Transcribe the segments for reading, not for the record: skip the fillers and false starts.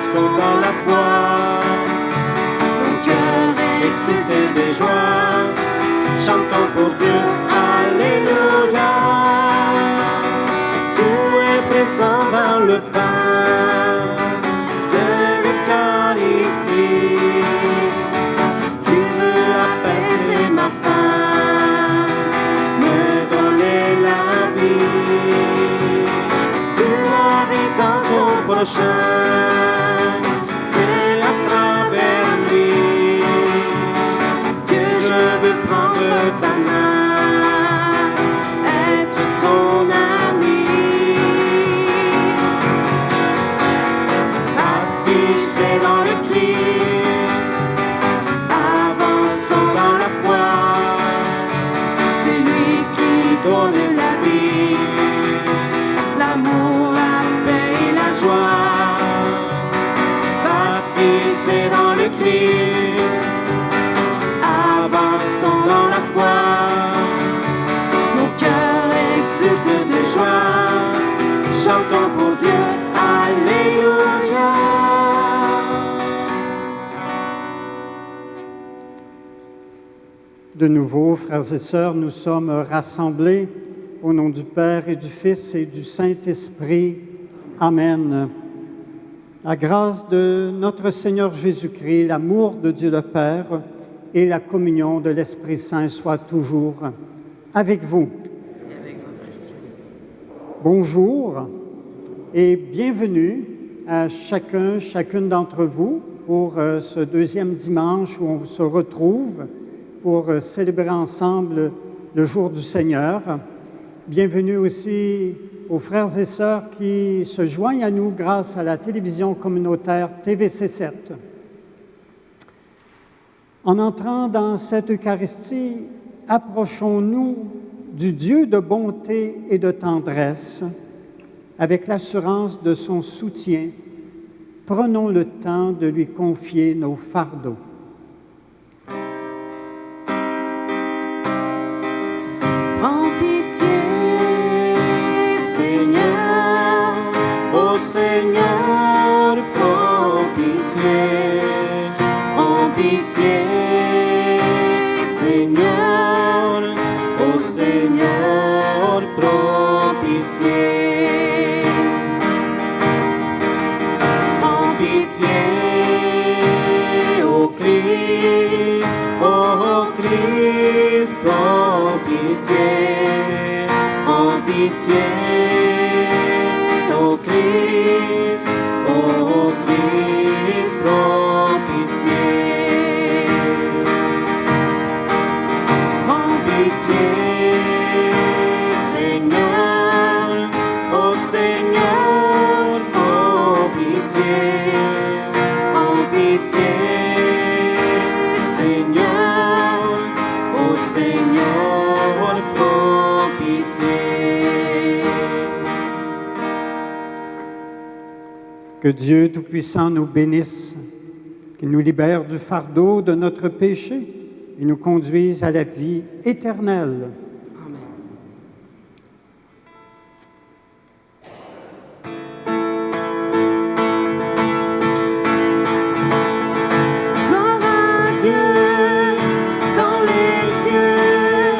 avançons dans la foi. Mon cœur exulte de joie, chantons pour Dieu, Alléluia. Tout est présent dans le pain de l'Eucharistie. Tu veux apaiser ma faim, me donner la vie. Tu habites en ton prochain, c'est à travers lui que je veux prendre ta main, être ton ami. Baptisé dans le Christ, avançons dans la foi. C'est lui qui donne la vie, l'amour, la paix et la joie. Baptisé dans le Christ, avançons dans la foi. Mon cœur exulte de joie, chantons pour Dieu, Alléluia. De nouveau, frères et sœurs, nous sommes rassemblés au nom du Père et du Fils et du Saint-Esprit. Amen. La grâce de notre Seigneur Jésus-Christ, l'amour de Dieu le Père et la communion de l'Esprit Saint soient toujours avec vous. Et avec votre esprit. Bonjour et bienvenue à chacune d'entre vous pour ce deuxième dimanche où on se retrouve pour célébrer ensemble le jour du Seigneur. Bienvenue aussi aux frères et sœurs qui se joignent à nous grâce à la télévision communautaire TVC7. En entrant dans cette Eucharistie, approchons-nous du Dieu de bonté et de tendresse avec l'assurance de son soutien. Prenons le temps de lui confier nos fardeaux. En pitié, Seigneur, ô Seigneur, prends pitié. En pitié, Seigneur, ô Seigneur, prends pitié. En pitié, ô Christ, prends pitié. En pitié, ô Christ, prends pitié. En pitié, Seigneur, ô Seigneur, prends pitié. En pitié, Seigneur, ô Seigneur, prends pitié. Que Dieu Tout-Puissant nous bénisse, qu'il nous libère du fardeau de notre péché et nous conduise à la vie éternelle. Gloire à Dieu dans les cieux,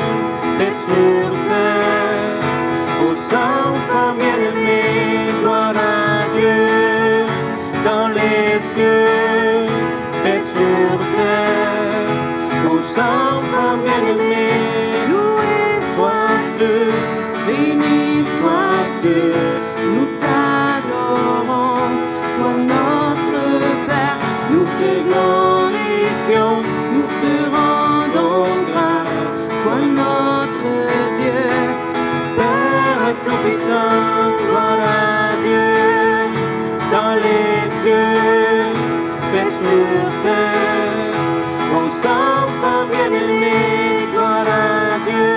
paix sur terre, aux enfants bien-aimés. Gloire à Dieu dans les cieux, paix sur terre, aux enfants bien-aimés. Loué soit Dieu, béni soit Dieu, nous t'adorons, toi notre Père, nous te glorifions, nous te rendons grâce, toi notre Dieu. Père Tout-Puissant, gloire à Dieu dans les cieux, paix sur terre, aux enfants bien-aimés. Gloire à Dieu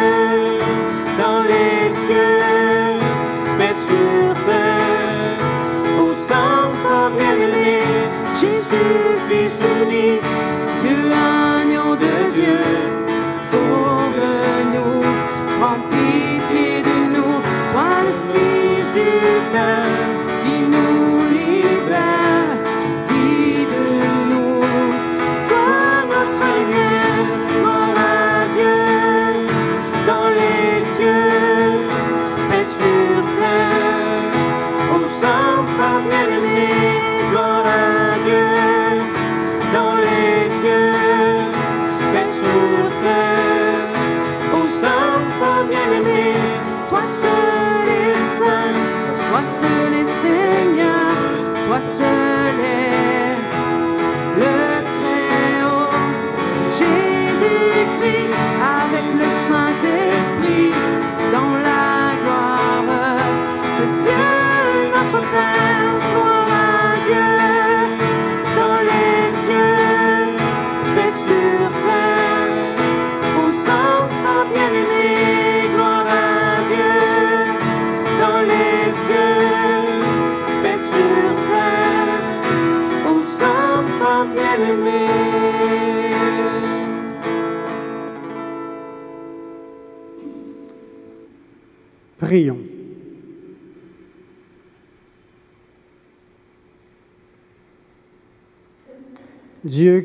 dans les cieux, paix sur terre, aux enfants bien-aimés. Jésus, Fils unique, Dieu, agneau de Dieu, sauve-nous, prends pitié de nous, toi le Fils du Père, qui nous libère, se lève, le Très-Haut, Jésus-Christ, avec le Saint-Esprit, dans la gloire de Dieu, notre Père, gloire à Dieu, dans les cieux, paix sur terre, aux enfants bien-aimés, gloire à Dieu, dans les cieux, paix sur terre, aux enfants bien-aimés. Prions. Dieu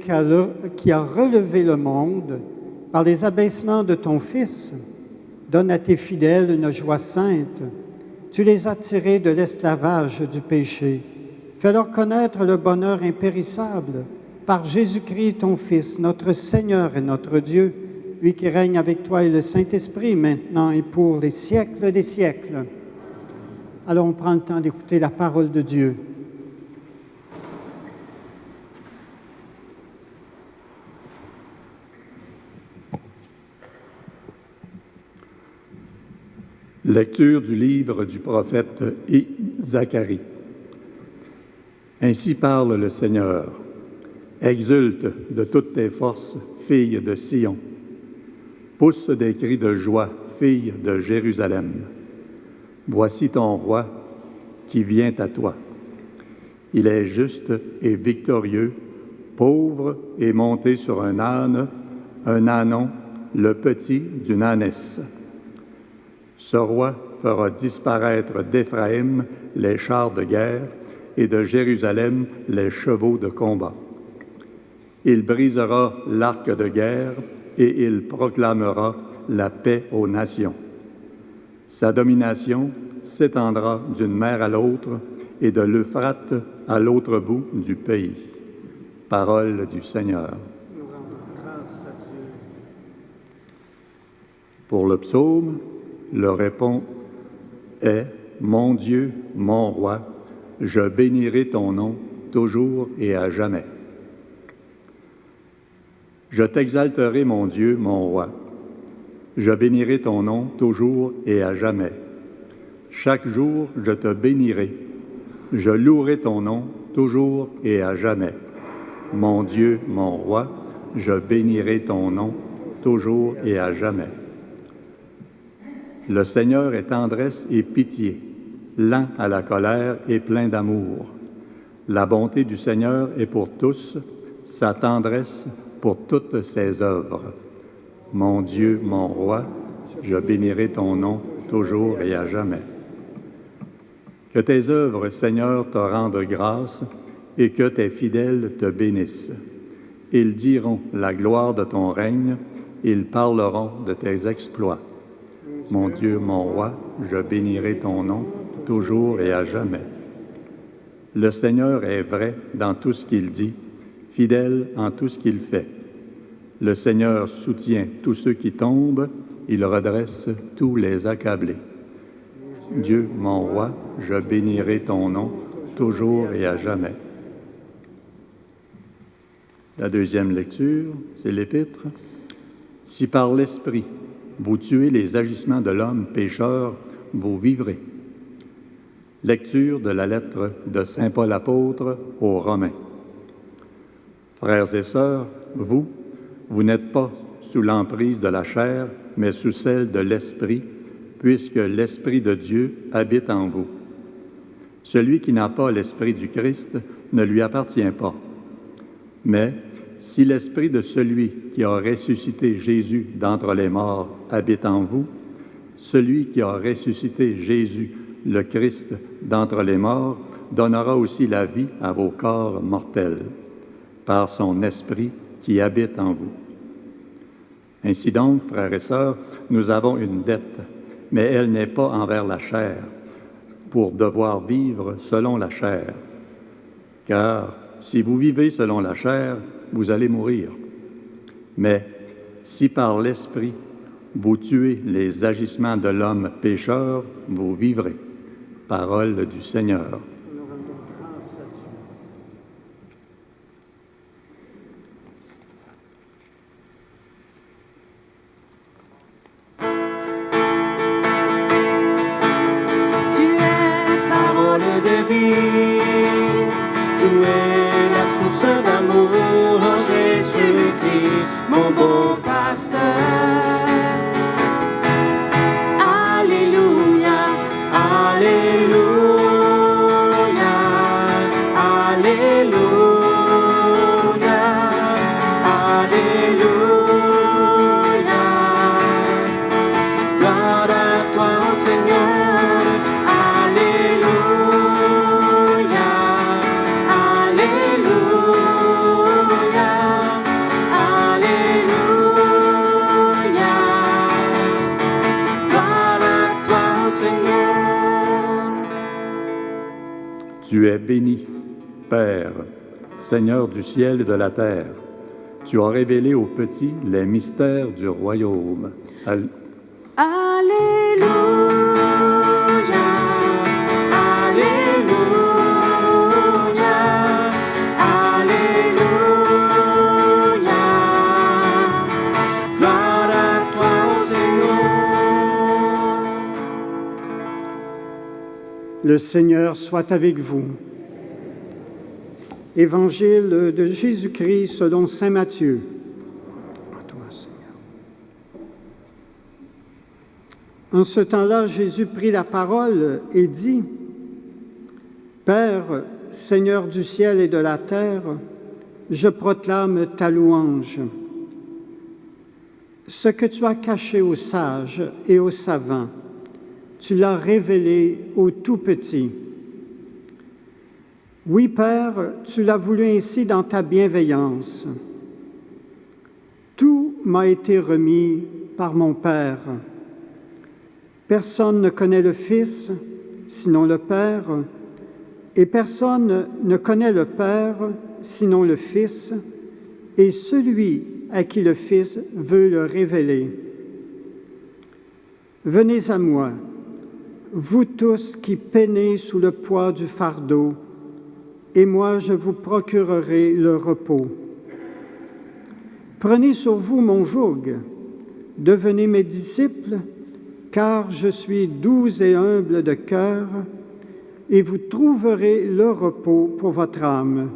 qui a relevé le monde par les abaissements de ton Fils, donne à tes fidèles une joie sainte. Tu les as tirés de l'esclavage du péché. Fais-leur connaître le bonheur impérissable par Jésus-Christ, ton Fils, notre Seigneur et notre Dieu, lui qui règne avec toi et le Saint-Esprit, maintenant et pour les siècles des siècles. Alors on prend le temps d'écouter la parole de Dieu. Lecture du livre du prophète Zacharie. Ainsi parle le Seigneur. Exulte de toutes tes forces, fille de Sion. Pousse des cris de joie, fille de Jérusalem. Voici ton roi qui vient à toi. Il est juste et victorieux, pauvre et monté sur un ânon, le petit d'une ânesse. Ce roi fera disparaître d'Éphraïm les chars de guerre et de Jérusalem les chevaux de combat. Il brisera l'arc de guerre et il proclamera la paix aux nations. Sa domination s'étendra d'une mer à l'autre et de l'Euphrate à l'autre bout du pays. Parole du Seigneur. Nous rendons grâce à Dieu. Pour le psaume, le répond est « Mon Dieu, mon roi, je bénirai ton nom toujours et à jamais. Je t'exalterai, mon Dieu, mon roi. Je bénirai ton nom toujours et à jamais. Chaque jour, je te bénirai. Je louerai ton nom toujours et à jamais. Mon Dieu, mon roi, je bénirai ton nom toujours et à jamais. Le Seigneur est tendresse et pitié, lent à la colère et plein d'amour. La bonté du Seigneur est pour tous, sa tendresse pour toutes ses œuvres. Mon Dieu, mon roi, je bénirai ton nom toujours et à jamais. Que tes œuvres, Seigneur, te rendent grâce et que tes fidèles te bénissent. Ils diront la gloire de ton règne, ils parleront de tes exploits. Mon Dieu, mon roi, je bénirai ton nom toujours et à jamais. Le Seigneur est vrai dans tout ce qu'il dit, fidèle en tout ce qu'il fait. Le Seigneur soutient tous ceux qui tombent, il redresse tous les accablés. Dieu, mon roi, je bénirai ton nom toujours et à jamais. La deuxième lecture, c'est l'Épître. Si par l'Esprit, vous tuez les agissements de l'homme pécheur, vous vivrez. Lecture de la lettre de saint Paul apôtre aux Romains. Frères et sœurs, vous n'êtes pas sous l'emprise de la chair, mais sous celle de l'Esprit, puisque l'Esprit de Dieu habite en vous. Celui qui n'a pas l'Esprit du Christ ne lui appartient pas. Mais si l'Esprit de celui qui a ressuscité Jésus d'entre les morts habite en vous, celui qui a ressuscité Jésus, le Christ, d'entre les morts, donnera aussi la vie à vos corps mortels, par son Esprit qui habite en vous. Ainsi donc, frères et sœurs, nous avons une dette, mais elle n'est pas envers la chair, pour devoir vivre selon la chair. Car si vous vivez selon la chair, vous allez mourir. Mais si par l'Esprit, vous tuez les agissements de l'homme pécheur, vous vivrez. Parole du Seigneur. Nous rendons grâce à Dieu. es la source d'amour, oh Jésus-Christ, mon bon pasteur. Alléluia, Alléluia, Alléluia, Alléluia. Gloire à toi, oh Seigneur. Alléluia, Alléluia, Alléluia. Gloire à toi, oh Seigneur. Tu es béni, Père, Seigneur du ciel et de la terre. Tu as révélé aux petits les mystères du royaume. Alléluia, Alléluia, Alléluia. Gloire à toi, ô Seigneur. Le Seigneur soit avec vous. Évangile de Jésus-Christ selon saint Matthieu. À toi, Seigneur. En ce temps-là, Jésus prit la parole et dit, « Père, Seigneur du ciel et de la terre, je proclame ta louange. Ce que tu as caché aux sages et aux savants, tu l'as révélé aux tout-petits. Oui, Père, tu l'as voulu ainsi dans ta bienveillance. Tout m'a été remis par mon Père. Personne ne connaît le Fils, sinon le Père, et personne ne connaît le Père, sinon le Fils, et celui à qui le Fils veut le révéler. Venez à moi, vous tous qui peinez sous le poids du fardeau, et moi je vous procurerai le repos. Prenez sur vous mon joug, devenez mes disciples, car je suis doux et humble de cœur, et vous trouverez le repos pour votre âme.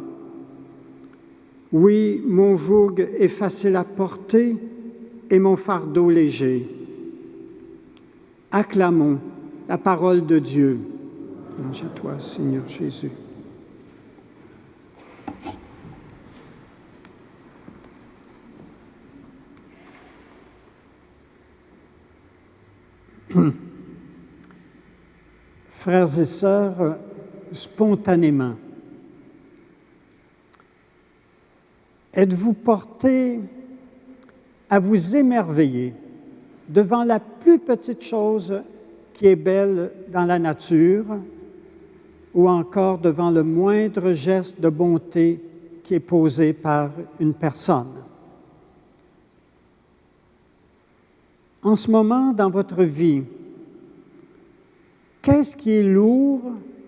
Oui, mon joug est facile à porter et mon fardeau léger. Acclamons la parole de Dieu. Louange à toi, Seigneur Jésus. Frères et sœurs, spontanément, êtes-vous portés à vous émerveiller devant la plus petite chose qui est belle dans la nature ou encore devant le moindre geste de bonté qui est posé par une personne? En ce moment, dans votre vie, qu'est-ce qui est lourd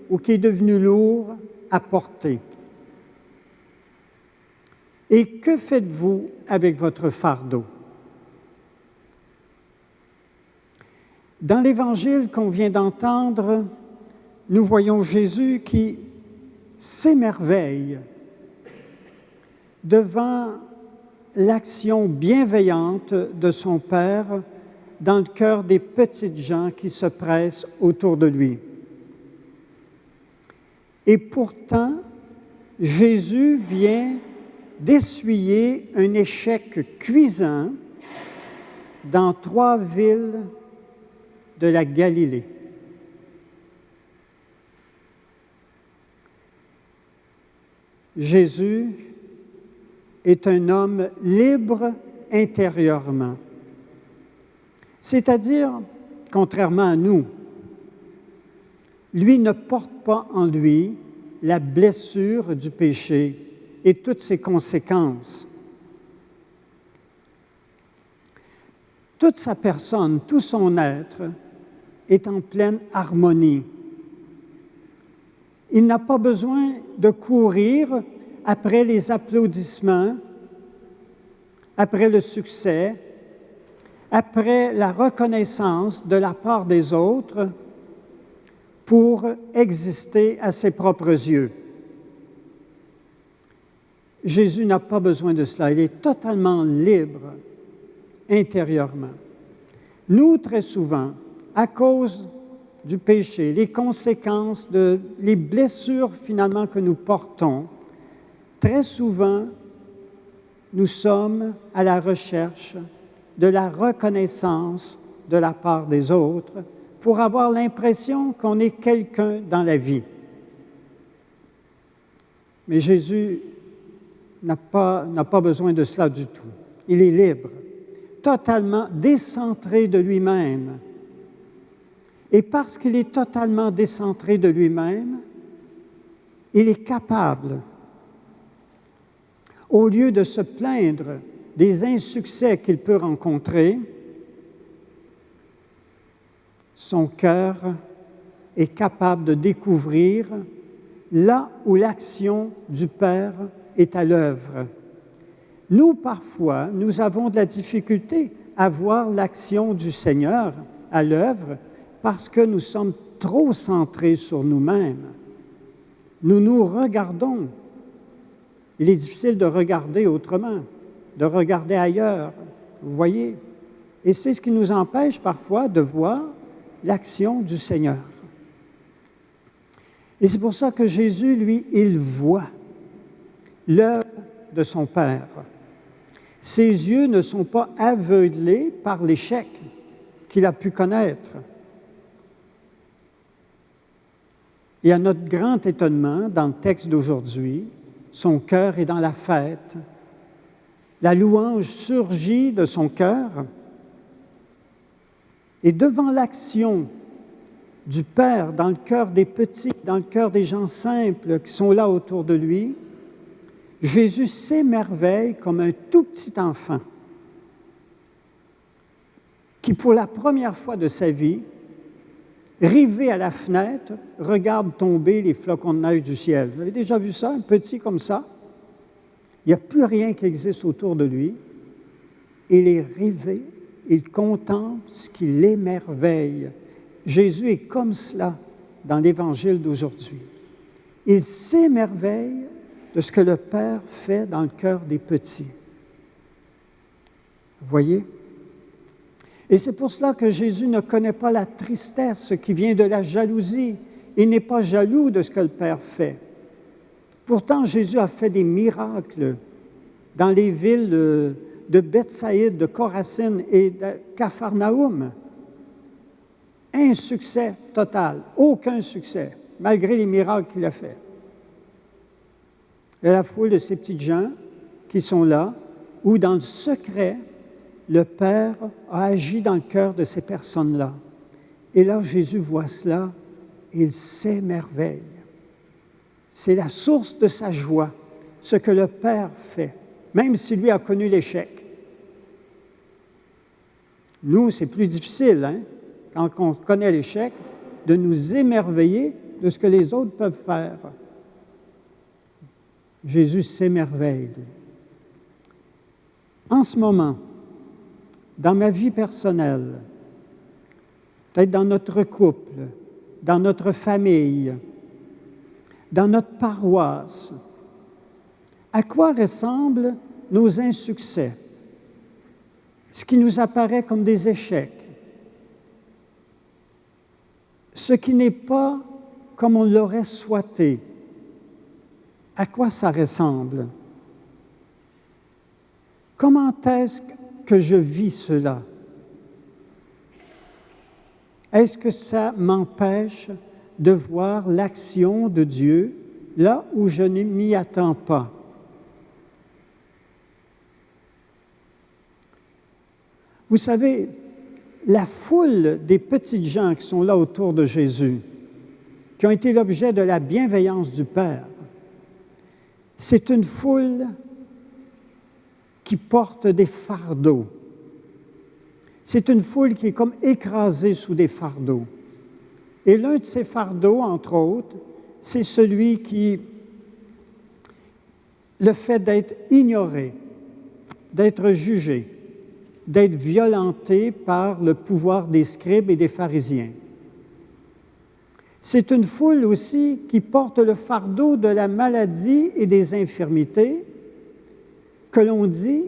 ou qui est devenu lourd à porter? Et que faites-vous avec votre fardeau? Dans l'Évangile qu'on vient d'entendre, nous voyons Jésus qui s'émerveille devant l'action bienveillante de son Père dans le cœur des petites gens qui se pressent autour de lui. Et pourtant, Jésus vient d'essuyer un échec cuisant dans 3 villes de la Galilée. Jésus est un homme libre intérieurement. C'est-à-dire, contrairement à nous, lui ne porte pas en lui la blessure du péché et toutes ses conséquences. Toute sa personne, tout son être est en pleine harmonie. Il n'a pas besoin de courir après les applaudissements, après le succès, après la reconnaissance de la part des autres pour exister à ses propres yeux. Jésus n'a pas besoin de cela. Il est totalement libre intérieurement. Nous, très souvent, à cause du péché, les conséquences, les blessures finalement que nous portons, très souvent, nous sommes à la recherche de la reconnaissance de la part des autres pour avoir l'impression qu'on est quelqu'un dans la vie. Mais Jésus n'a pas besoin de cela du tout. Il est libre, totalement décentré de lui-même. Et parce qu'il est totalement décentré de lui-même, il est capable, au lieu de se plaindre des insuccès qu'il peut rencontrer, son cœur est capable de découvrir là où l'action du Père est à l'œuvre. Nous, parfois, nous avons de la difficulté à voir l'action du Seigneur à l'œuvre parce que nous sommes trop centrés sur nous-mêmes. Nous nous regardons. Il est difficile de regarder autrement, de regarder ailleurs, vous voyez. Et c'est ce qui nous empêche parfois de voir l'action du Seigneur. Et c'est pour ça que Jésus, lui, il voit l'œuvre de son Père. Ses yeux ne sont pas aveuglés par l'échec qu'il a pu connaître. Et à notre grand étonnement, dans le texte d'aujourd'hui, son cœur est dans la fête. La louange surgit de son cœur. Et devant l'action du Père dans le cœur des petits, dans le cœur des gens simples qui sont là autour de lui, Jésus s'émerveille comme un tout petit enfant qui, pour la première fois de sa vie, rivé à la fenêtre, regarde tomber les flocons de neige du ciel. Vous avez déjà vu ça, un petit comme ça? Il n'y a plus rien qui existe autour de lui. Il est rivé, il contemple ce qui l'émerveille. Jésus est comme cela dans l'Évangile d'aujourd'hui. Il s'émerveille de ce que le Père fait dans le cœur des petits. Vous voyez? Et c'est pour cela que Jésus ne connaît pas la tristesse qui vient de la jalousie. Il n'est pas jaloux de ce que le Père fait. Pourtant, Jésus a fait des miracles dans les villes de Bethsaïde, de Chorazine et de Capharnaüm. Un succès total, aucun succès, malgré les miracles qu'il a faits. Et la foule de ces petites gens qui sont là, où dans le secret, le Père a agi dans le cœur de ces personnes-là. Et là, Jésus voit cela, il s'émerveille. C'est la source de sa joie, ce que le Père fait, même si lui a connu l'échec. Nous, c'est plus difficile, hein, quand on connaît l'échec, de nous émerveiller de ce que les autres peuvent faire. Jésus s'émerveille. En ce moment, dans ma vie personnelle, peut-être dans notre couple, dans notre famille, dans notre paroisse, à quoi ressemblent nos insuccès? Ce qui nous apparaît comme des échecs. Ce qui n'est pas comme on l'aurait souhaité. À quoi ça ressemble? Comment est-ce que je vis cela? Est-ce que ça m'empêche de voir l'action de Dieu là où je ne m'y attends pas? Vous savez, la foule des petites gens qui sont là autour de Jésus, qui ont été l'objet de la bienveillance du Père, c'est une foule qui porte des fardeaux. C'est une foule qui est comme écrasée sous des fardeaux. Et l'un de ces fardeaux, entre autres, c'est celui qui, le fait d'être ignoré, d'être jugé, d'être violenté par le pouvoir des scribes et des pharisiens. C'est une foule aussi qui porte le fardeau de la maladie et des infirmités que l'on dit,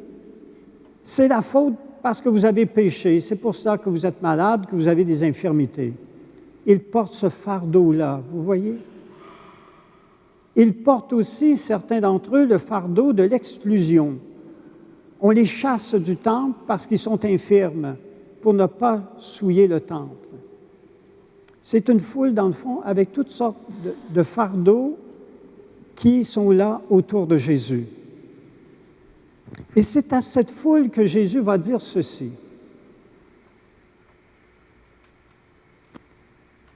c'est la faute parce que vous avez péché, c'est pour ça que vous êtes malade, que vous avez des infirmités. Ils portent ce fardeau-là, vous voyez? Ils portent aussi, certains d'entre eux, le fardeau de l'exclusion. On les chasse du temple parce qu'ils sont infirmes, pour ne pas souiller le temple. C'est une foule, dans le fond, avec toutes sortes de fardeaux qui sont là autour de Jésus. Et c'est à cette foule que Jésus va dire ceci.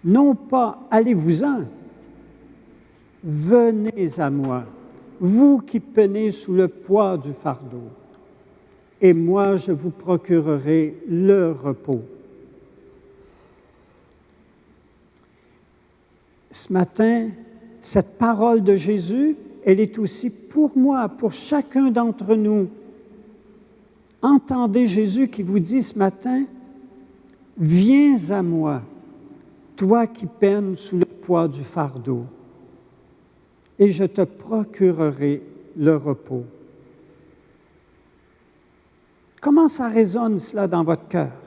Non pas « allez-vous-en », venez à moi, vous qui peinez sous le poids du fardeau, et moi je vous procurerai le repos. Ce matin, cette parole de Jésus, elle est aussi pour moi, pour chacun d'entre nous. Entendez Jésus qui vous dit ce matin, « Viens à moi, toi qui peines sous le poids du fardeau, et je te procurerai le repos. » Comment ça résonne cela dans votre cœur?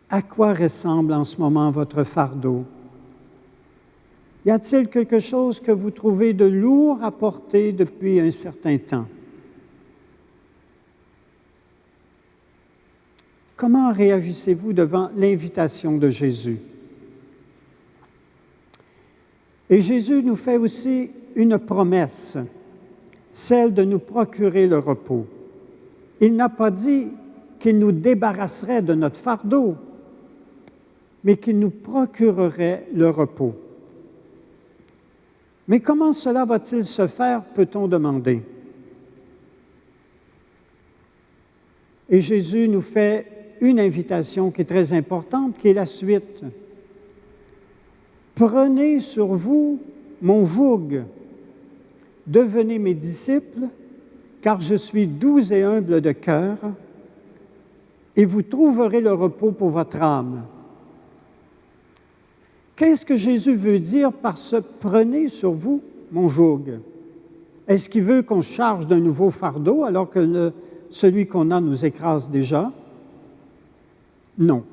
À quoi ressemble en ce moment votre fardeau? Y a-t-il quelque chose que vous trouvez de lourd à porter depuis un certain temps? Comment réagissez-vous devant l'invitation de Jésus? Et Jésus nous fait aussi une promesse, celle de nous procurer le repos. Il n'a pas dit qu'il nous débarrasserait de notre fardeau, mais qu'il nous procurerait le repos. Mais comment cela va-t-il se faire, peut-on demander? Et Jésus nous fait une invitation qui est très importante, qui est la suite. Prenez sur vous mon joug, devenez mes disciples, car je suis doux et humble de cœur, et vous trouverez le repos pour votre âme. Qu'est-ce que Jésus veut dire par ce « prenez sur vous mon joug » ? Est-ce qu'il veut qu'on se charge d'un nouveau fardeau alors que celui qu'on a nous écrase déjà? Non.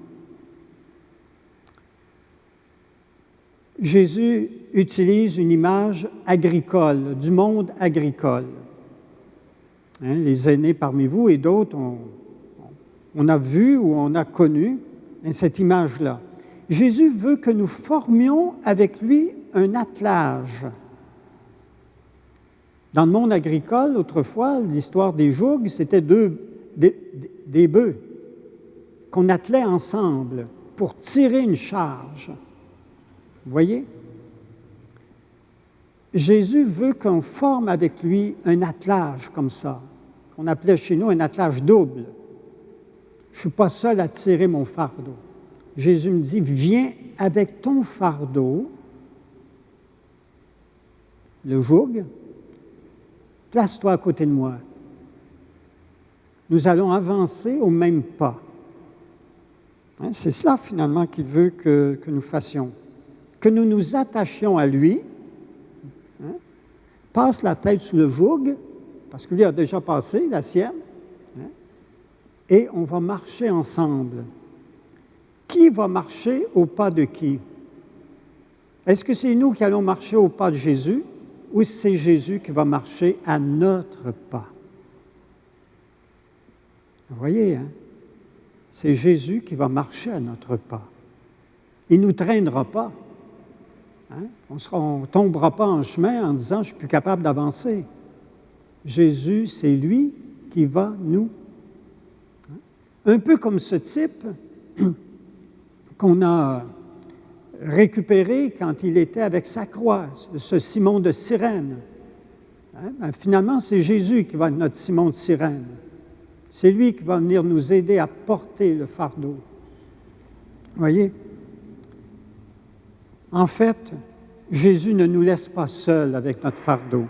Jésus utilise une image agricole, du monde agricole. Les aînés parmi vous et d'autres, on a vu ou on a connu cette image-là. Jésus veut que nous formions avec lui un attelage. Dans le monde agricole, autrefois, l'histoire des jougs, c'était des bœufs qu'on attelait ensemble pour tirer une charge. Vous voyez? Jésus veut qu'on forme avec lui un attelage comme ça, qu'on appelait chez nous un attelage double. Je ne suis pas seul à tirer mon fardeau. Jésus me dit, viens avec ton fardeau, le joug, place-toi à côté de moi. Nous allons avancer au même pas. C'est cela finalement qu'il veut que nous fassions. Que nous nous attachions à lui, passe la tête sous le joug, parce que lui a déjà passé la sienne, et on va marcher ensemble. Qui va marcher au pas de qui? Est-ce que c'est nous qui allons marcher au pas de Jésus ou c'est Jésus qui va marcher à notre pas? Vous voyez, c'est Jésus qui va marcher à notre pas. Il ne nous traînera pas. On ne tombera pas en chemin en disant « je ne suis plus capable d'avancer ». Jésus, c'est lui qui va nous. Un peu comme ce type qu'on a récupéré quand il était avec sa croix, ce Simon de Cyrène. Finalement, c'est Jésus qui va être notre Simon de Cyrène. C'est lui qui va venir nous aider à porter le fardeau. Vous voyez? En fait, Jésus ne nous laisse pas seuls avec notre fardeau.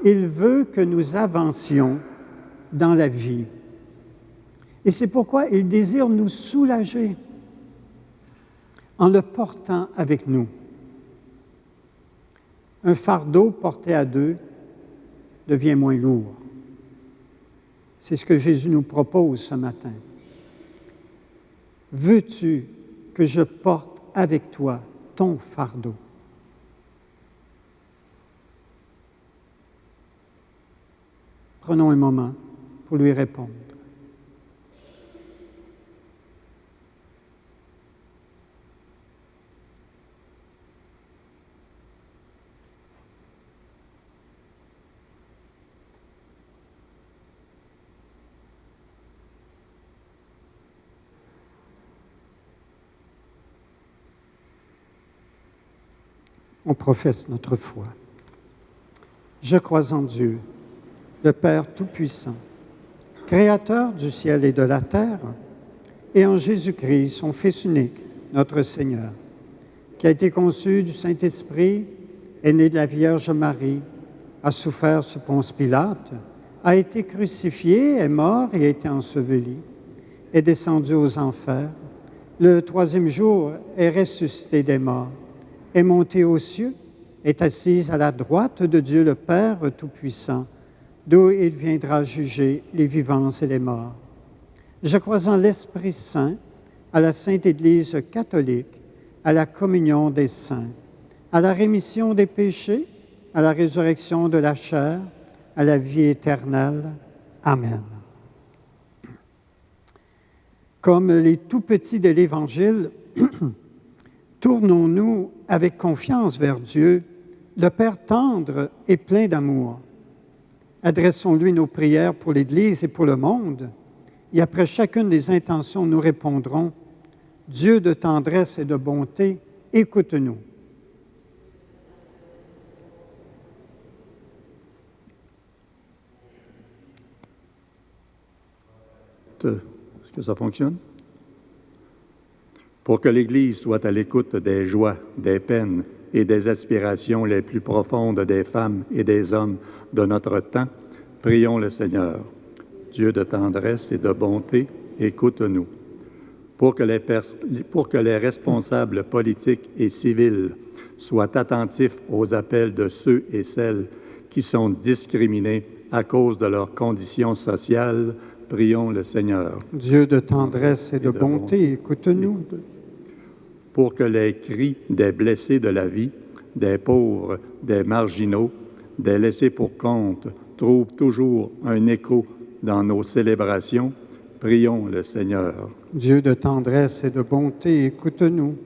Il veut que nous avancions dans la vie. Et c'est pourquoi il désire nous soulager en le portant avec nous. un fardeau porté à deux devient moins lourd. C'est ce que Jésus nous propose ce matin. Veux-tu que je porte avec toi ton fardeau? Prenons un moment pour lui répondre. On professe notre foi. Je crois en Dieu, le Père Tout-Puissant, Créateur du ciel et de la terre, et en Jésus-Christ, son Fils unique, notre Seigneur, qui a été conçu du Saint-Esprit, est né de la Vierge Marie, a souffert sous Ponce Pilate, a été crucifié, est mort et a été enseveli, est descendu aux enfers. Le troisième jour est ressuscité des morts, est monté aux cieux, est assis à la droite de Dieu le Père Tout-Puissant, d'où il viendra juger les vivants et les morts. Je crois en l'Esprit Saint, à la Sainte Église catholique, à la communion des saints, à la rémission des péchés, à la résurrection de la chair, à la vie éternelle. Amen. Comme les tout-petits de l'Évangile, tournons-nous avec confiance vers Dieu, le Père tendre et plein d'amour. Adressons-lui nos prières pour l'Église et pour le monde, et après chacune des intentions, nous répondrons, « Dieu de tendresse et de bonté, écoute-nous. » Est-ce que ça fonctionne? Pour que l'Église soit à l'écoute des joies, des peines et des aspirations les plus profondes des femmes et des hommes de notre temps, prions le Seigneur. Dieu de tendresse et de bonté, écoute-nous. Pour que les responsables politiques et civils soient attentifs aux appels de ceux et celles qui sont discriminés à cause de leurs conditions sociales, prions le Seigneur. Dieu de tendresse et de bonté, écoute-nous. Pour que les cris des blessés de la vie, des pauvres, des marginaux, des laissés pour compte trouvent toujours un écho dans nos célébrations, prions le Seigneur. Dieu de tendresse et de bonté, écoute-nous.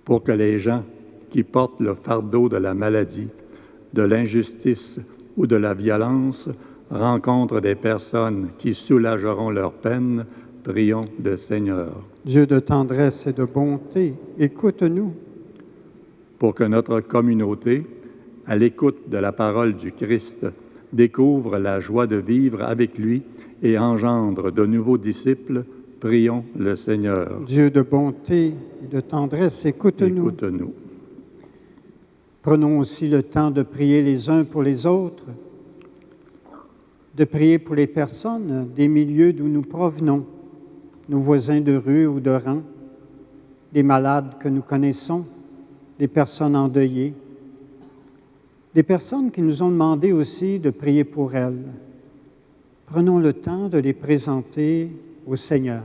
Pour que les gens qui portent le fardeau de la maladie, de l'injustice ou de la violence rencontrent des personnes qui soulageront leur peine, prions le Seigneur. Dieu de tendresse et de bonté, écoute-nous. Pour que notre communauté, à l'écoute de la parole du Christ, découvre la joie de vivre avec lui et engendre de nouveaux disciples, prions le Seigneur. Dieu de bonté et de tendresse, écoute-nous. Écoute-nous. Prenons aussi le temps de prier les uns pour les autres, de prier pour les personnes des milieux d'où nous provenons, nos voisins de rue ou de rang, des malades que nous connaissons, des personnes endeuillées, des personnes qui nous ont demandé aussi de prier pour elles. Prenons le temps de les présenter au Seigneur.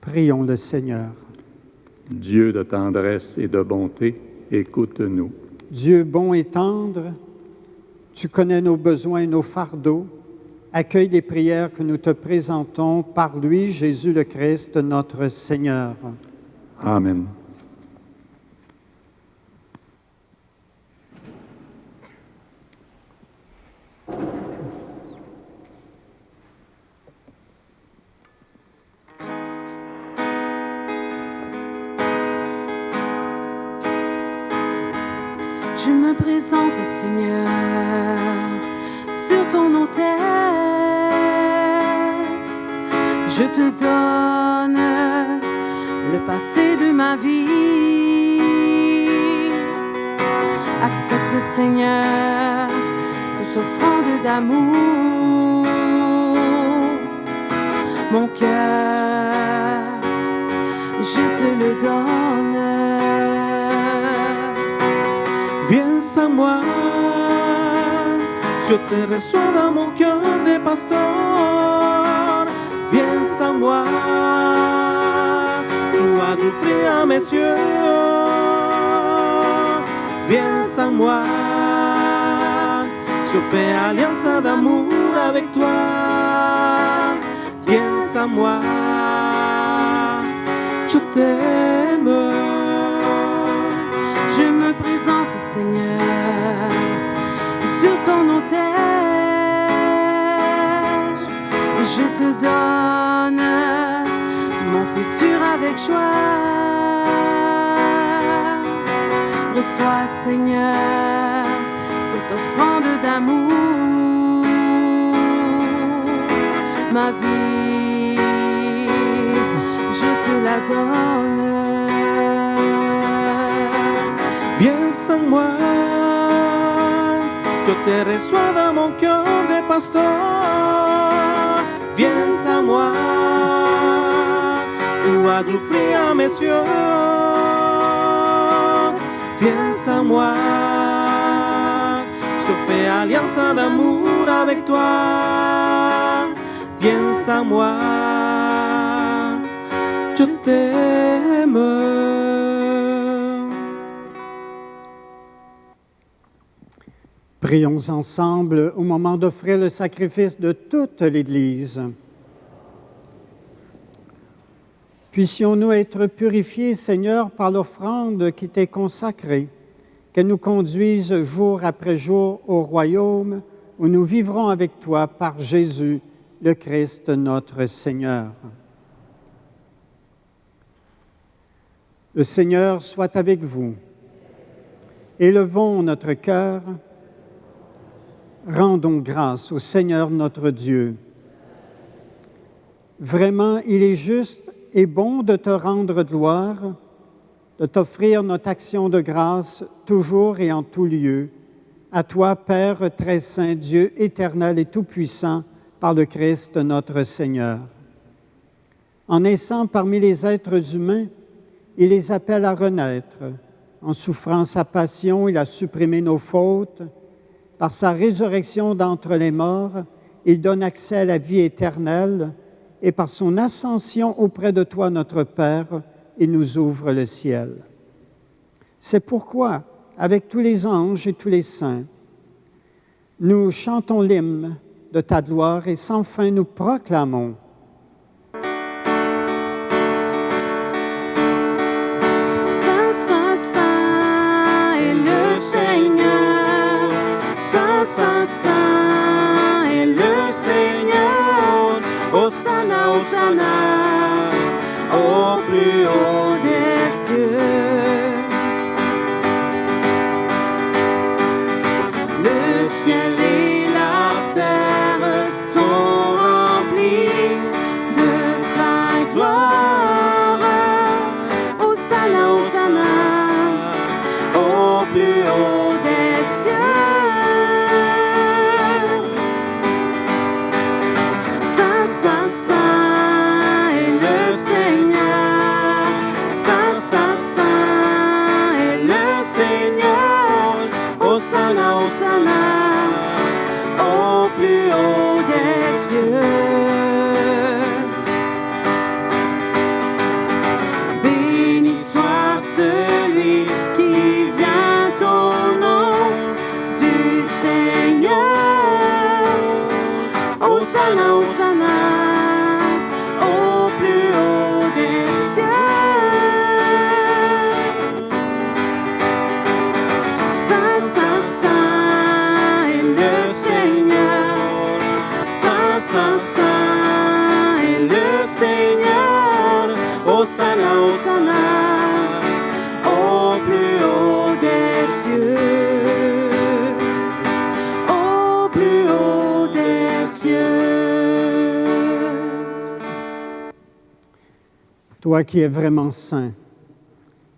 Prions le Seigneur. Dieu de tendresse et de bonté, écoute-nous. Dieu bon et tendre, tu connais nos besoins et nos fardeaux. Accueille les prières que nous te présentons par lui, Jésus le Christ, notre Seigneur. Amen. Je me présente, Seigneur, sur ton autel. Je te donne le passé de ma vie. Accepte, Seigneur, cette offrande d'amour. Mon cœur, je te le donne. Viens à moi, je te reçois dans mon cœur de pasteur. Viens à moi, tu as du prix à mes yeux. Viens à moi, je fais alliance d'amour avec toi. Viens à moi, je t'aime. Je me présente, Seigneur, sur ton autel. Je te donne mon futur avec joie. Reçois, Seigneur, cette offrande d'amour. Ma vie, je te la donne. Viens à moi, je te reçois dans mon cœur de pasteur. Viens à moi, tu as du prix à mes yeux. Viens à moi, je fais alliance d'amour avec toi. Viens à moi, je t'aime. Prions ensemble au moment d'offrir le sacrifice de toute l'Église. Puissions-nous être purifiés, Seigneur, par l'offrande qui t'est consacrée, qu'elle nous conduise jour après jour au royaume où nous vivrons avec toi par Jésus, le Christ, notre Seigneur. Le Seigneur soit avec vous. Élevons notre cœur. Rendons grâce au Seigneur notre Dieu. Vraiment, il est juste et bon de te rendre gloire, de t'offrir notre action de grâce toujours et en tout lieu, à toi, Père très saint, Dieu éternel et tout-puissant, par le Christ notre Seigneur. En naissant parmi les êtres humains, il les appelle à renaître. En souffrant sa passion, il a supprimé nos fautes. Par sa résurrection d'entre les morts, il donne accès à la vie éternelle et par son ascension auprès de toi, notre Père, il nous ouvre le ciel. C'est pourquoi, avec tous les anges et tous les saints, nous chantons l'hymne de ta gloire et sans fin nous proclamons. Saint, Saint, Saint est le Seigneur. Saint, Saint, Saint est le Seigneur. Hosanna, Hosanna, au plus haut des cieux. Le ciel et la terre sont remplis de ta gloire. Hosanna, Hosanna, au plus haut des cieux. Saint, Saint, Saint est le Seigneur. Saint, Saint, Saint est le Seigneur. Hosanna, Hosanna, au plus haut des cieux. Béni soit celui qui vient au nom du Seigneur. Hosanna, Hosanna, au plus haut des cieux. Saint, Saint, Saint est le Seigneur. Saint, Saint, Saint est le Seigneur. Hosanna, Hosanna, au plus haut des cieux. Au plus haut des cieux. Toi qui es vraiment saint,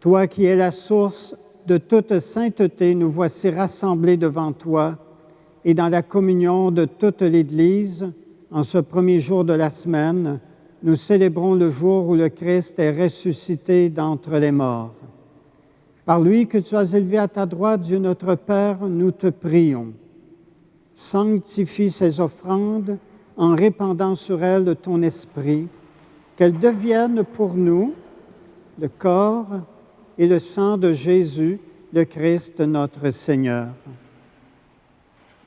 toi qui es la source de toute sainteté, nous voici rassemblés devant toi et dans la communion de toute l'Église, en ce premier jour de la semaine, nous célébrons le jour où le Christ est ressuscité d'entre les morts. Par lui que tu as élevé à ta droite, Dieu notre Père, nous te prions. Sanctifie ces offrandes en répandant sur elles ton esprit, qu'elles deviennent pour nous le corps et le sang de Jésus, le Christ notre Seigneur.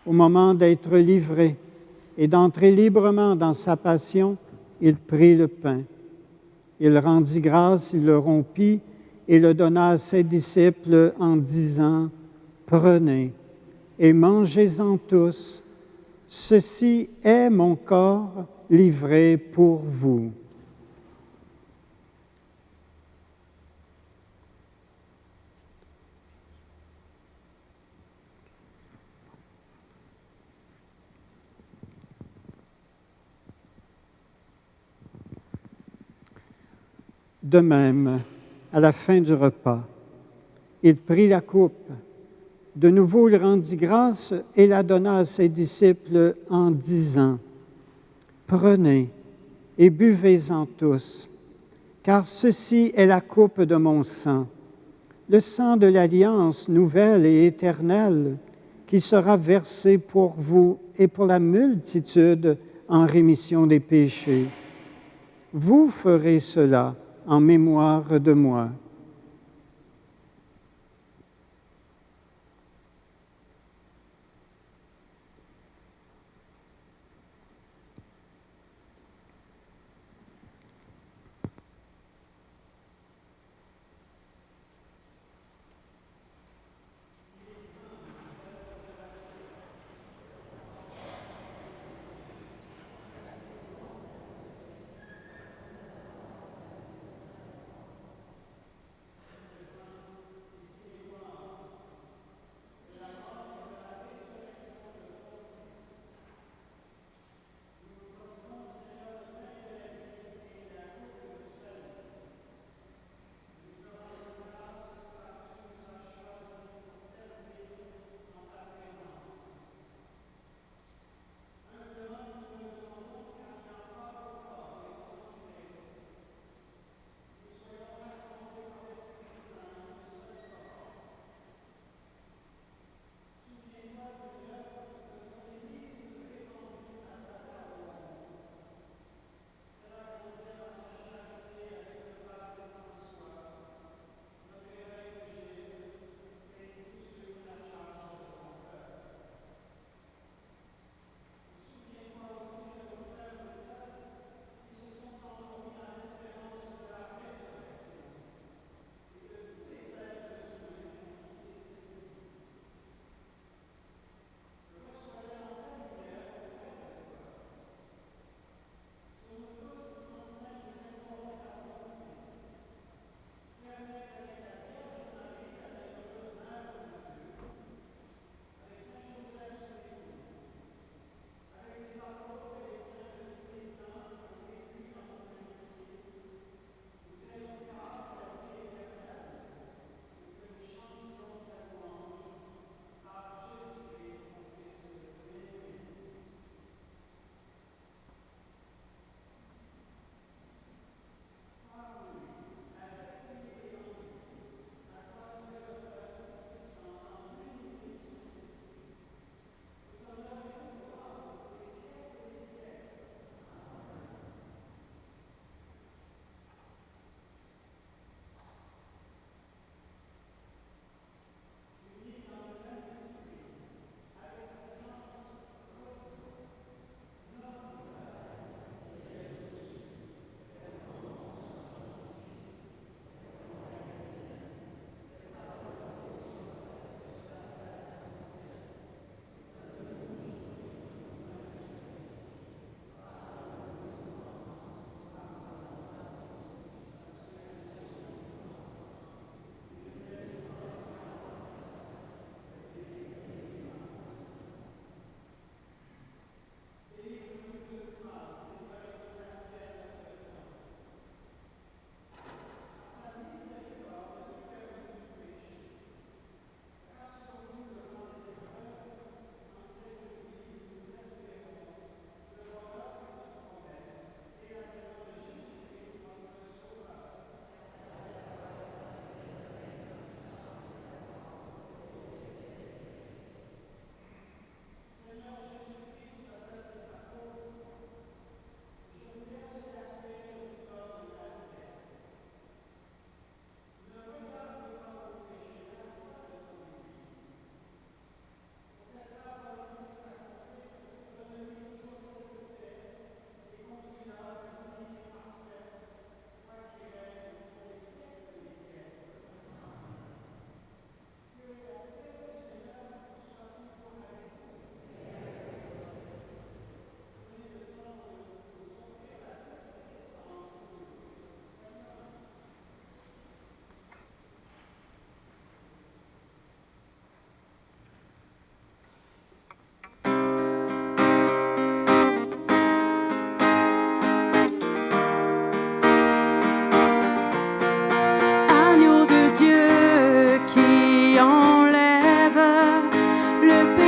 Au moment d'être livré et d'entrer librement dans sa passion, il prit le pain. Il rendit grâce, il le rompit et le donna à ses disciples en disant, « Prenez et mangez-en tous. Ceci est mon corps livré pour vous. » De même, à la fin du repas, il prit la coupe. De nouveau, il rendit grâce et la donna à ses disciples en disant, « Prenez et buvez-en tous, car ceci est la coupe de mon sang, le sang de l'alliance nouvelle et éternelle qui sera versé pour vous et pour la multitude en rémission des péchés. Vous ferez cela en mémoire de moi. »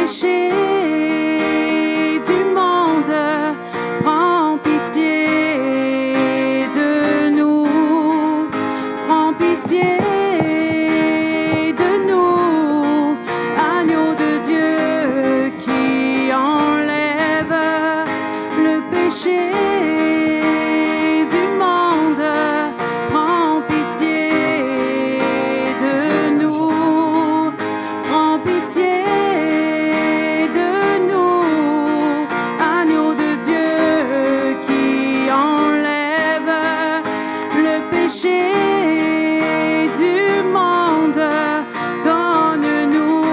péchés du monde, prends pitié de nous, prends pitié de nous, agneau de Dieu qui enlève le péché du monde, prends pitié de nous, prends pitié de nous, agneau de Dieu qui enlève le péché du monde, donne-nous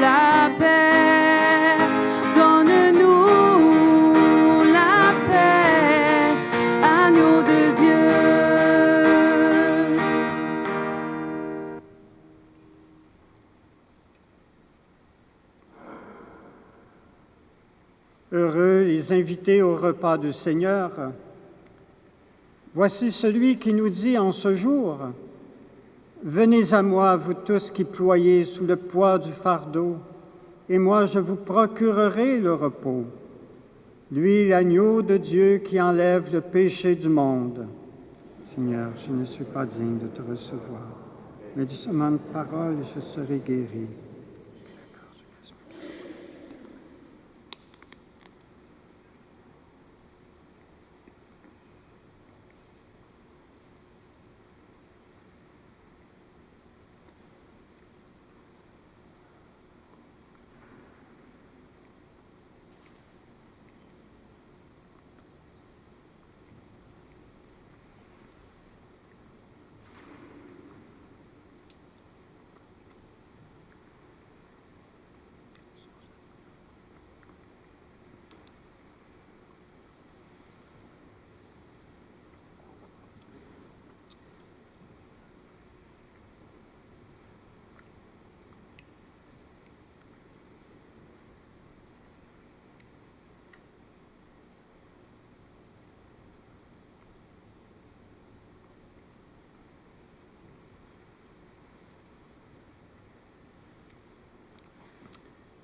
la paix, donne-nous la paix, agneau de Dieu. Heureux les invités au repas du Seigneur. Voici celui qui nous dit en ce jour, « Venez à moi, vous tous qui ployez sous le poids du fardeau, et moi je vous procurerai le repos. Lui, l'agneau de Dieu qui enlève le péché du monde. Seigneur, je ne suis pas digne de te recevoir, mais dis seulement une parole et je serai guéri. »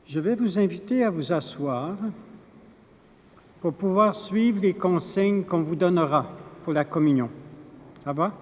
Je vais vous inviter à vous asseoir pour pouvoir suivre les consignes qu'on vous donnera pour la communion. Ça va?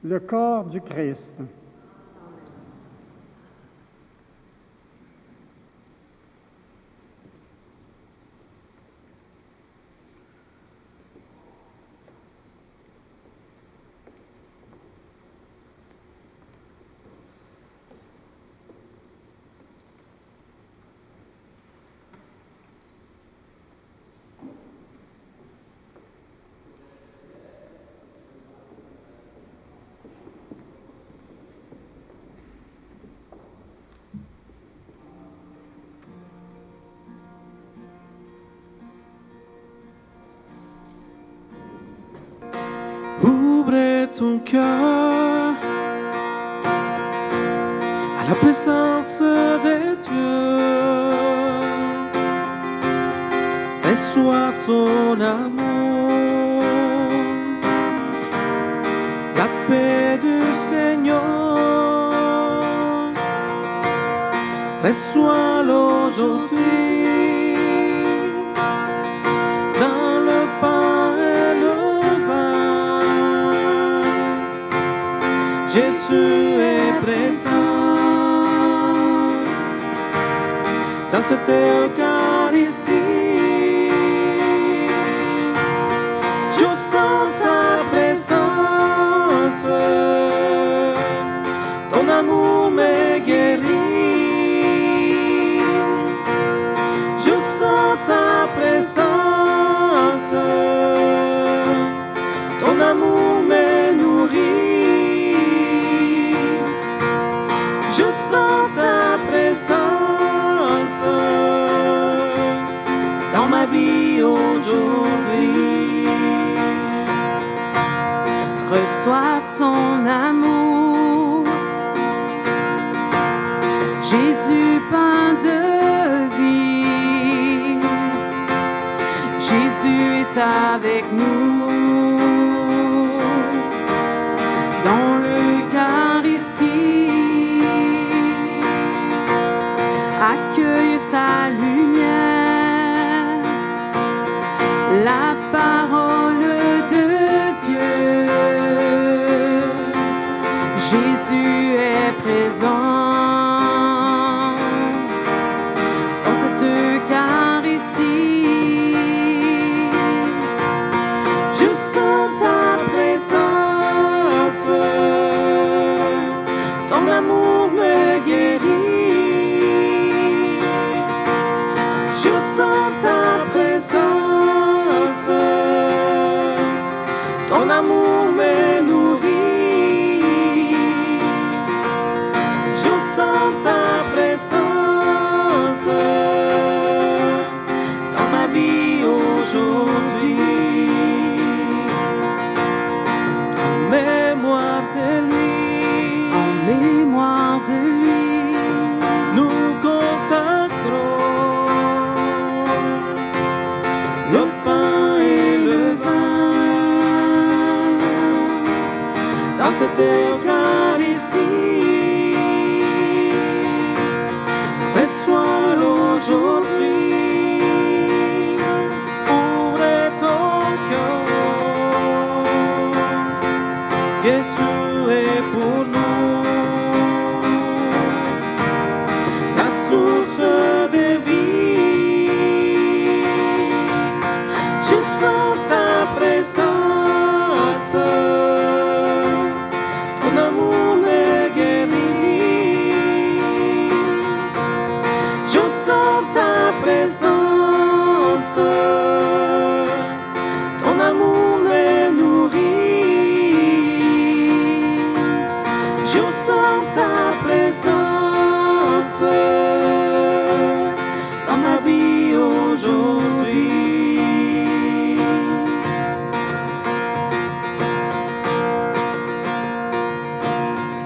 Le corps du Christ. Ouvre ton cœur à la présence de Dieu. Reçois son amour, la paix du Seigneur. Reçois-le aujourd'hui. Jésus est présent dans cette Eucharistie. Je sens sa présence, ton amour me guérit. Je sens sa présence, ton amour me nourrit. Je sens ta présence dans ma vie aujourd'hui. Reçois son amour, Jésus, pain de vie. Jésus est avec nous dans l'Eucharistie. Accueille sa lumière, la parole de Dieu. Jésus est présent dans cette Eucharistie. Je sens ta présence, ton amour me guérit. Je sens ta présence, ton amour me nourrit. Je sens ta présence dans ma vie aujourd'hui. En mémoire de lui, En mémoire de lui, nous consacrons le pain et le vin dans cette Eucharistie. Reçois-le aujourd'hui, ouvre ton cœur. Jésus est pour nous la source de vie. Je sens ta présence, ton amour me guérit. Je sens ta présence, ton amour me nourrit. Je sens ta présence dans ma vie aujourd'hui.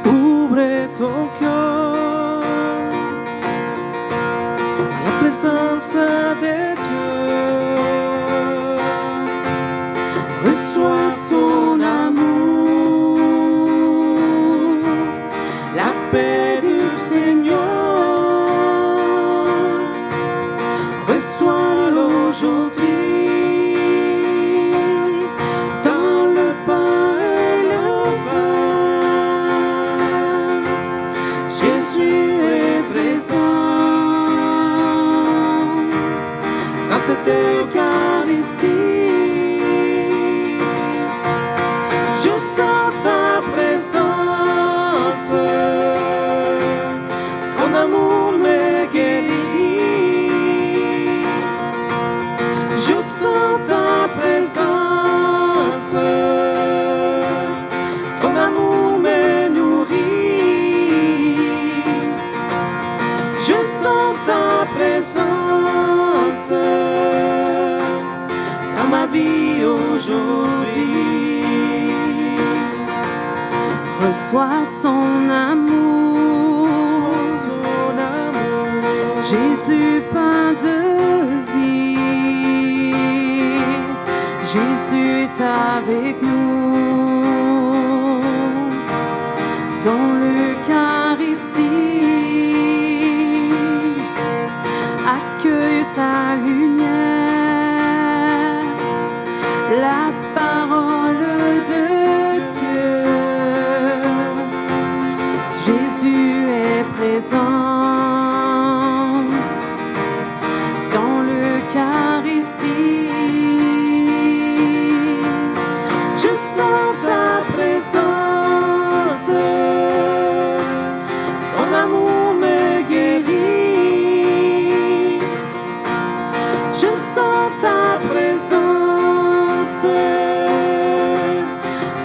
Ouvre ton cœur à la présence de Dieu. Reçois son amour, la paix du Seigneur. Reçois-le aujourd'hui dans le pain et le vin. Jésus est présent dans cette Eucharistie. Je sens ta présence, ton amour me guérit. Je sens ta présence, ton amour me nourrit. Je sens ta présence dans ma vie aujourd'hui. reçois son amour. Jésus, pain de vie, Jésus est avec nous dans l'Eucharistie. Accueille sa lumière, la parole de Dieu. Jésus est présent dans l'Eucharistie. Je sens ta présence, ton amour me guérit. Je sens ta présence,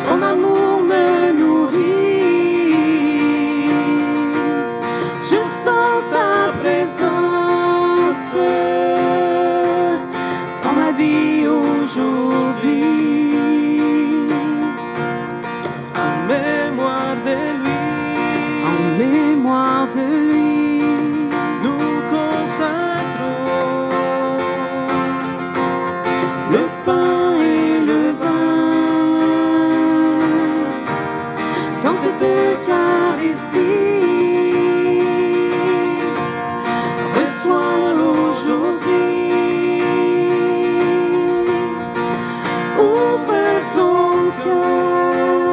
ton amour me nourrit. Je sens ta présence dans ma vie aujourd'hui. En mémoire de lui, En mémoire de lui, nous consacrons le pain et le vin dans cette Eucharistie. Reçois-le aujourd'hui. Ouvre ton cœur.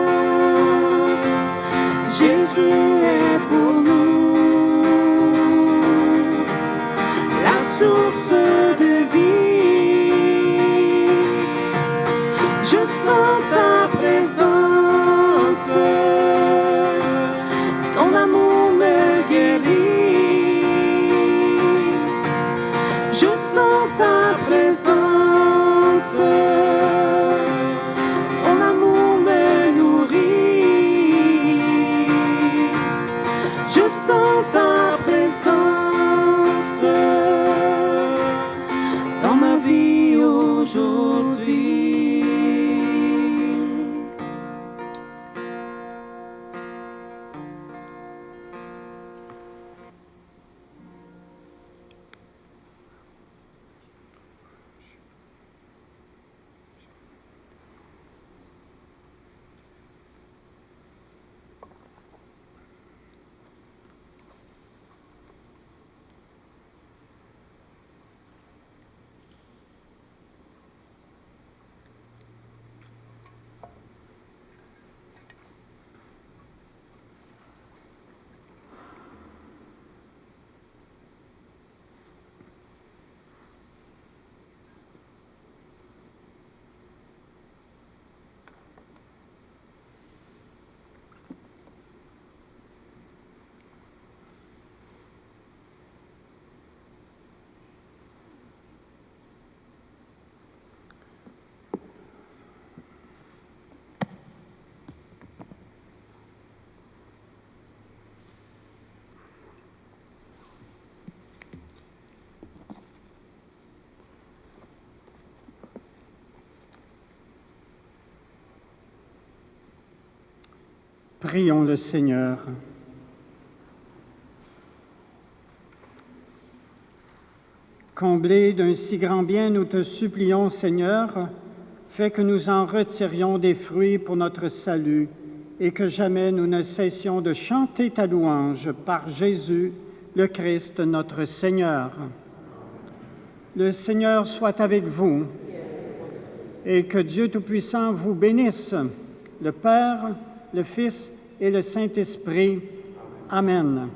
Jésus est pour nous la source de vie. Je sens ta présence, ton amour me guérit. Je sens ta présence, ton amour me nourrit. Je sens ta présence dans ma vie aujourd'hui. Prions le Seigneur. Comblés d'un si grand bien, nous te supplions, Seigneur, fais que nous en retirions des fruits pour notre salut et que jamais nous ne cessions de chanter ta louange par Jésus, le Christ, notre Seigneur. Le Seigneur soit avec vous et que Dieu Tout-Puissant vous bénisse, le Père, le Fils et le Saint-Esprit. Amen.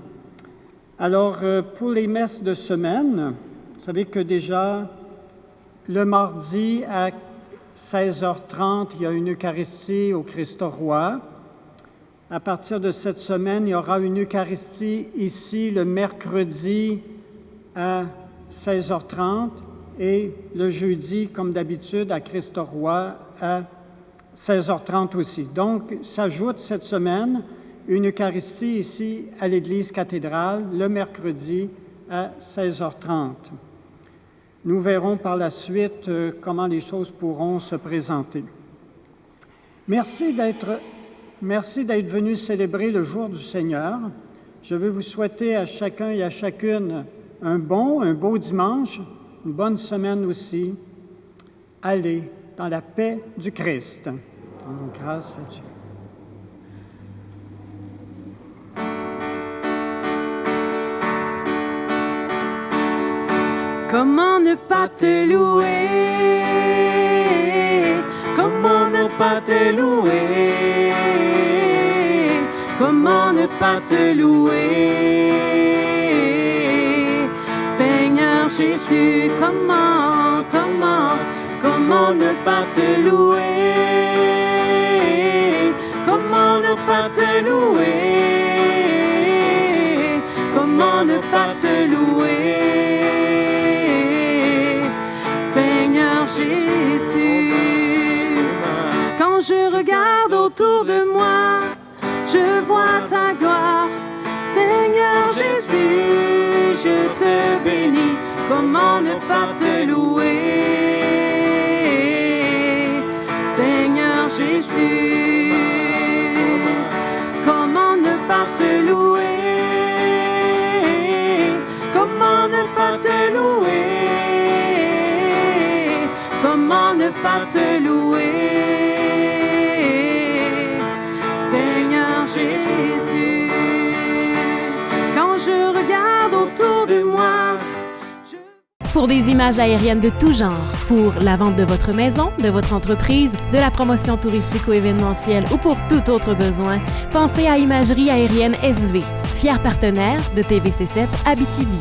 Alors, pour les messes de semaine, vous savez que déjà, le mardi à 16h30, il y a une Eucharistie au Christ-Roi. À partir de cette semaine, il y aura une Eucharistie ici le mercredi à 16h30 et le jeudi, comme d'habitude, à Christ-Roi à 16h30 aussi. Donc, s'ajoute cette semaine une Eucharistie ici à l'Église cathédrale le mercredi à 16h30. Nous verrons par la suite comment les choses pourront se présenter. Merci d'être venus célébrer le jour du Seigneur. Je veux vous souhaiter à chacun et à chacune un beau dimanche, une bonne semaine aussi. Allez dans la paix du Christ. Rendons grâce à Dieu. Comment ne pas te louer? Comment ne pas te louer? comment ne pas te louer? Seigneur Jésus, comment ne pas te louer? Comment ne pas te louer? Comment ne pas te louer? Seigneur Jésus, quand je regarde autour de moi, je vois ta gloire. Seigneur Jésus, je te bénis. Comment ne pas te louer? Seigneur Jésus, comment ne pas te louer? Comment ne pas te louer? Comment ne pas te louer? Seigneur Jésus, quand je regarde autour de moi. Pour des images aériennes de tout genre, pour la vente de votre maison, de votre entreprise, de la promotion touristique ou événementielle ou pour tout autre besoin, pensez à Imagerie aérienne SV, fier partenaire de TVC7 Abitibi.